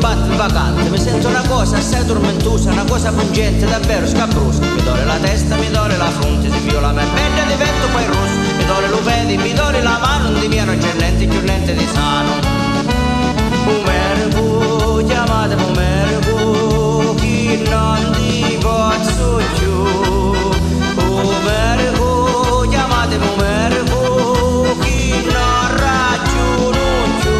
batte vacante. Mi sento una cosa assai tormentosa, una cosa pungente, davvero scabrosa. Mi dore la testa, mi dore la fronte, si viola me pelle divento poi rosso. Mi dore l'upedi, mi dore la mano, non di mia non c'è niente più niente di sano. Pomergo, chiamate pomergo, chi non ti posso più. Pomergo, chiamate pomergo, chi non ragiono più.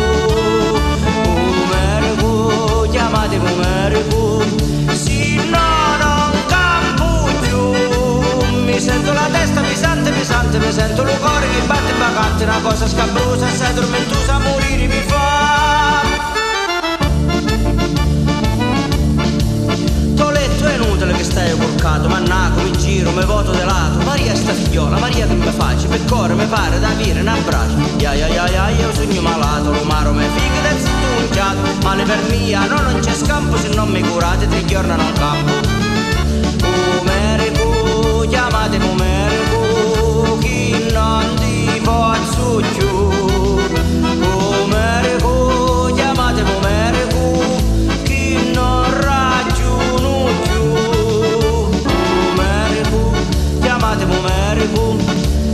Pomergo, chiamate pomergo, si no non campo più. Mi sento la testa pesante, pesante, mi sento il cuore che batte vacante, una cosa scabrosa, assai tormentosa, a morire mi fa. È inutile che stai porcato, mannaco, mi giro, mi voto de lato. Maria sta figliola, Maria che mi face, per cuore mi pare da avere un abbraccio. Ya ya ya ya, io sogno malato, lo maro me figa del zittucchiato. Male per mia, no non c'è scampo, se non mi curate 3 giorni non campo. Pomerico, chiamate pomerico, chi non ti posso più. Pomerico, chiamate pomerico, chi non ragiono più. Chiamate pomerico,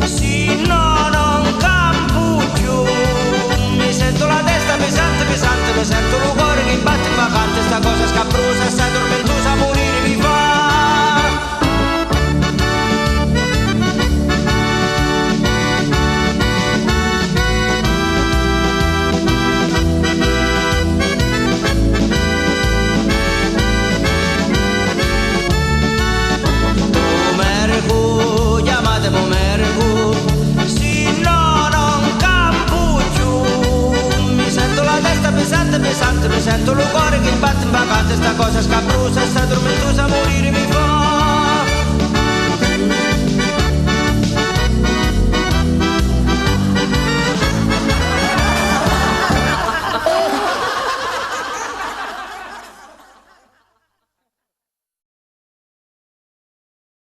sì no non campo più. Mi sento la testa pesante, pesante, mi sento il cuore che batte vacante, sta cosa scabrosa, assai tormentosa, a morire mi fa. Chiamate pomerico, sì no non campo più. Mi sento la testa pesante, pesante, mi sento il cuore che batte in vacante, sta cosa scabrosa, sta tormentosa, a morire